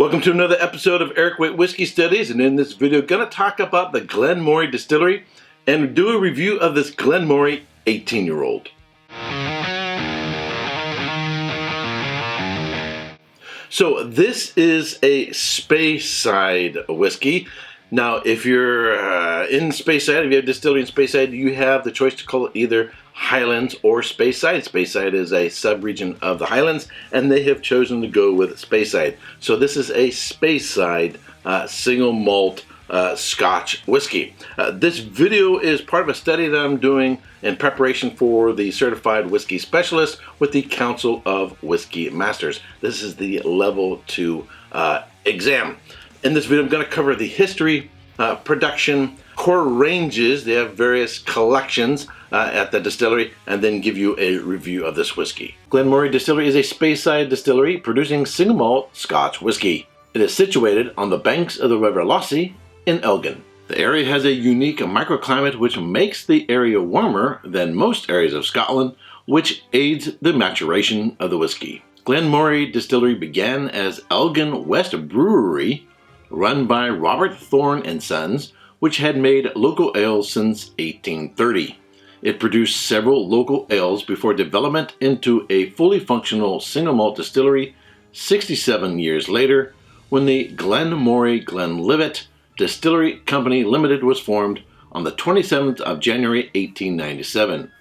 Welcome to another episode of Erik Wait Whiskey Studies, and in this video, going to talk about the Glen Moray Distillery and do a review of this Glen Moray 18-year-old. So this is a Speyside whiskey. Now, if you're in Speyside, if you have a distillery in Speyside, you have the choice to call it either Highlands or Speyside. Speyside is a sub-region of the Highlands, and they have chosen to go with Speyside. So this is a Speyside single malt Scotch whiskey. This video is part of a study that I'm doing in preparation for the Certified Whiskey Specialist with the Council of Whiskey Masters. This is the level 2 exam. In this video, I'm going to cover the history, production, core ranges. They have various collections at the distillery, and then give you a review of this whiskey. Glen Moray Distillery is a Speyside distillery producing single malt Scotch whiskey. It is situated on the banks of the River Lossy in Elgin. The area has a unique microclimate which makes the area warmer than most areas of Scotland, which aids the maturation of the whiskey. Glen Moray Distillery began as Elgin West Brewery, run by Robert Thorne and Sons, which had made local ales since 1830. It produced several local ales before development into a fully functional single malt distillery 67 years later, when the Glen Moray Glenlivet Distillery Company Limited was formed on the 27th of January 1897.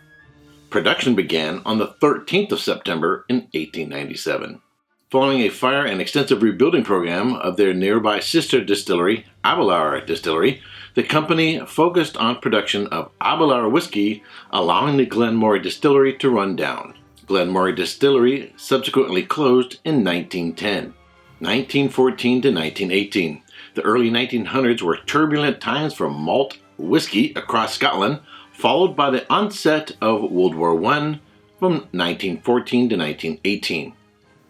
Production began on the 13th of September in 1897. Following a fire and extensive rebuilding program of their nearby sister distillery, Aberlour Distillery, the company focused on production of Aberlour whiskey, allowing the Glen Moray Distillery to run down. Glen Moray Distillery subsequently closed in 1910. 1914 to 1918. The early 1900s were turbulent times for malt whiskey across Scotland, followed by the onset of World War I from 1914 to 1918.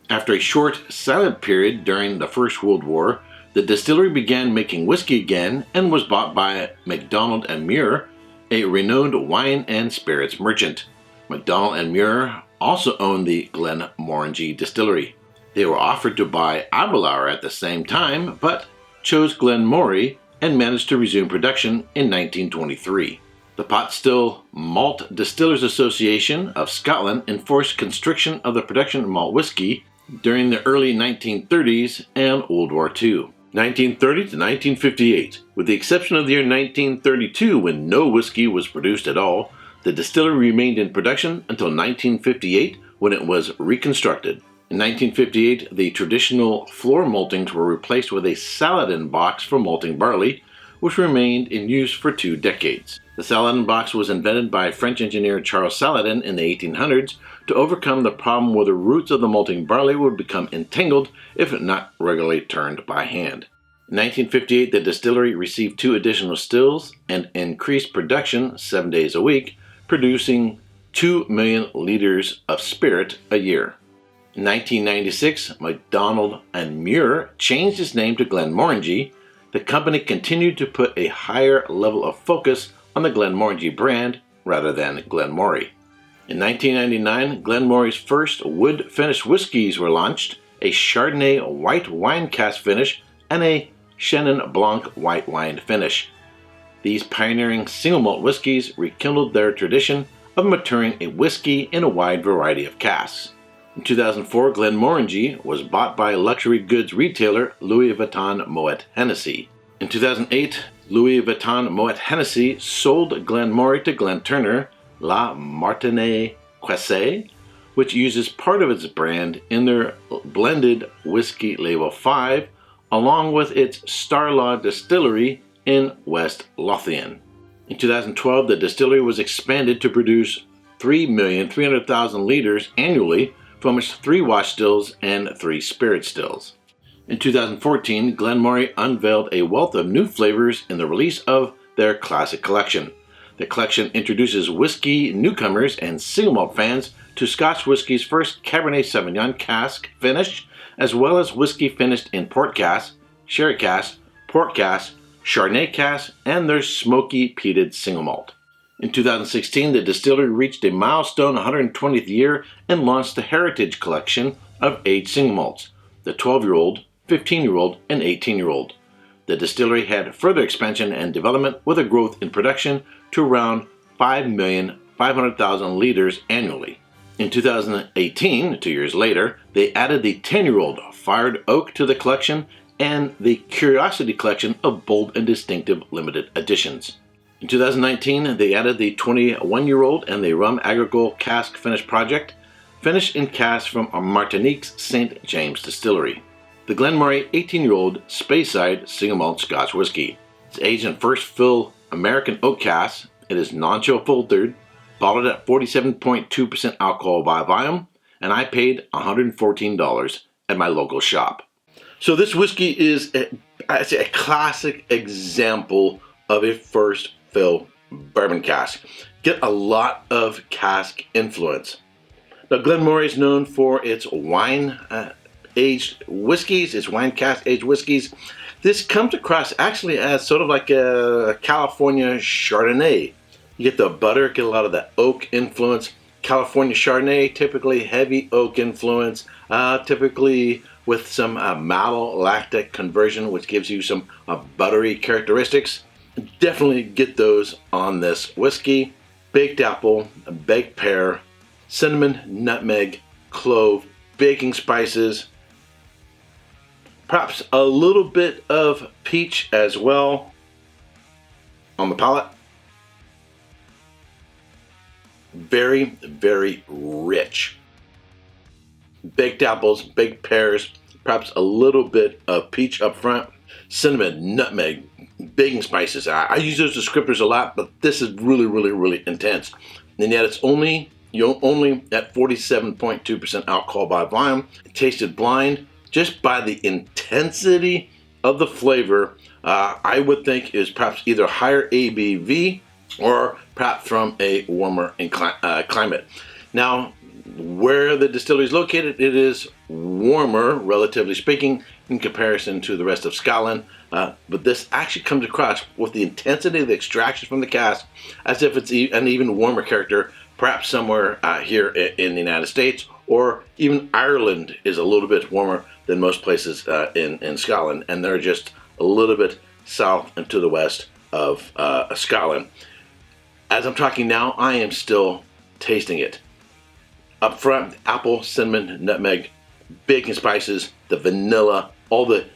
After a short silent period during the First World War, the distillery began making whiskey again and was bought by MacDonald and Muir, a renowned wine and spirits merchant. MacDonald and Muir also owned the Glen Moray Distillery. They were offered to buy Aberlour at the same time, but chose Glen Moray and managed to resume production in 1923. The Pot Still Malt Distillers Association of Scotland enforced constriction of the production of malt whiskey during the early 1930s and World War II. 1930 to 1958. With the exception of the year 1932, when no whiskey was produced at all, the distillery remained in production until 1958, when it was reconstructed. In 1958, the traditional floor maltings were replaced with a Saladin box for malting barley, which remained in use for 2 decades. The Saladin box was invented by French engineer Charles Saladin in the 1800s to overcome the problem where the roots of the malting barley would become entangled if not regularly turned by hand. In 1958, the distillery received 2 additional stills and increased production 7 days a week, producing 2 million liters of spirit a year. In 1996, MacDonald and Muir changed its name to Glen Moray. The company continued to put a higher level of focus on the Glen Moray brand rather than Glen Moray. In 1999, Glen Moray's first wood-finished whiskeys were launched, a Chardonnay white wine cask finish and a Chenin Blanc white wine finish. These pioneering single malt whiskeys rekindled their tradition of maturing a whiskey in a wide variety of casks. In 2004, Glen Moray was bought by luxury goods retailer Louis Vuitton Moet Hennessy. In 2008, Louis Vuitton Moet Hennessy sold Glen Moray to Glen Turner La Martinique Quessé, which uses part of its brand in their blended whiskey label 5, along with its Starlaw Distillery in West Lothian. In 2012, the distillery was expanded to produce 3,300,000 liters annually from its 3 wash stills and 3 spirit stills. In 2014, Glen Moray unveiled a wealth of new flavors in the release of their Classic Collection. The collection introduces whiskey newcomers and single malt fans to Scotch whiskey's first Cabernet Sauvignon cask finish, as well as whiskey finished in port cask, sherry cask, port cask, Chardonnay cask, and their smoky peated single malt. In 2016, the distillery reached a milestone 120th year and launched the Heritage Collection of aged single malts, the 12-year-old, 15-year-old, and 18-year-old. The distillery had further expansion and development with a growth in production to around 5,500,000 liters annually. In 2018, 2 years later, they added the 10-year-old Fired Oak to the collection and the Curiosity collection of bold and distinctive limited editions. In 2019, they added the 21-year-old and the Rum Agricole Cask Finish Project, finished in casks from Martinique's St. James Distillery. The Glen Moray 18-year-old Speyside Single Malt Scotch Whisky. It's aged in first fill American oak casks. It is non-chill filtered, bottled at 47.2% alcohol by volume, and I paid $114 at my local shop. So this whiskey is, I'd say, a classic example of a first fill bourbon cask. Get a lot of cask influence. Now, Glen Moray is known for its wine aged whiskeys, its wine cask aged whiskeys. This comes across actually as sort of like a California Chardonnay. You get the butter, get a lot of that oak influence. California Chardonnay, typically heavy oak influence, typically with some malolactic conversion, which gives you some buttery characteristics. Definitely get those on this whiskey. Baked apple, baked pear, cinnamon, nutmeg, clove, baking spices, perhaps a little bit of peach as well on the palate. Very, very rich. Baked apples, baked pears, perhaps a little bit of peach up front, cinnamon, nutmeg, baking spices. I use those descriptors a lot, but this is really, really, really intense. And yet it's only at 47.2% alcohol by volume. It tasted blind just by the intensity of the flavor. I would think is perhaps either higher ABV or perhaps from a warmer climate. Now, where the distillery is located, it is warmer, relatively speaking, in comparison to the rest of Scotland. But this actually comes across with the intensity of the extraction from the cask as if it's an even warmer character, perhaps somewhere here in the United States, or even Ireland is a little bit warmer than most places in Scotland, and they're just a little bit south and to the west of Scotland. As I'm talking now, I am still tasting it. Up front, apple, cinnamon, nutmeg, baking spices, the vanilla, all the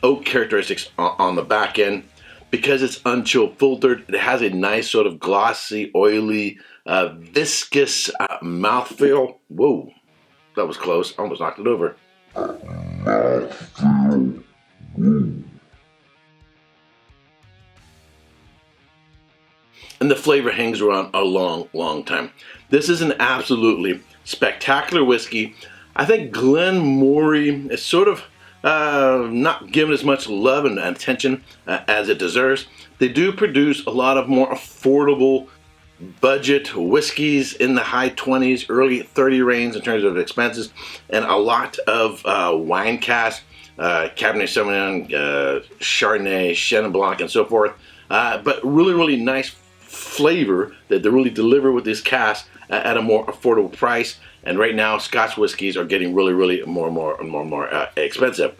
oak characteristics on the back end. Because it's unchill filtered, it has a nice sort of glossy, oily, viscous mouthfeel. Whoa, that was close. I almost knocked it over. And the flavor hangs around a long, long time. This is an absolutely spectacular whiskey. I think Glen Moray is sort of not given as much love and attention as it deserves. They do produce a lot of more affordable budget whiskeys in the high 20s, early 30 range in terms of expenses, and a lot of wine casks, Cabernet Sauvignon, Chardonnay, Chenin Blanc, and so forth. But really, really nice flavor that they really deliver with this cask at a more affordable price. And right now, Scotch whiskeys are getting really, really more and more expensive.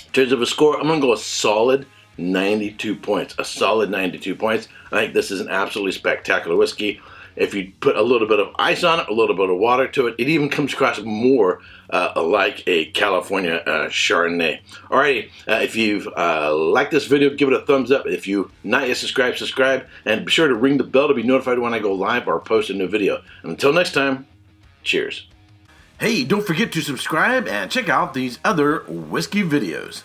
In terms of a score, I'm going to go a solid 92 points. A solid 92 points. I think this is an absolutely spectacular whiskey. If you put a little bit of ice on it, a little bit of water to it, it even comes across more like a California Chardonnay. Alrighty, if you've liked this video, give it a thumbs up. If you not yet subscribe, and be sure to ring the bell to be notified when I go live or post a new video. And until next time, cheers. Hey, don't forget to subscribe and check out these other whiskey videos.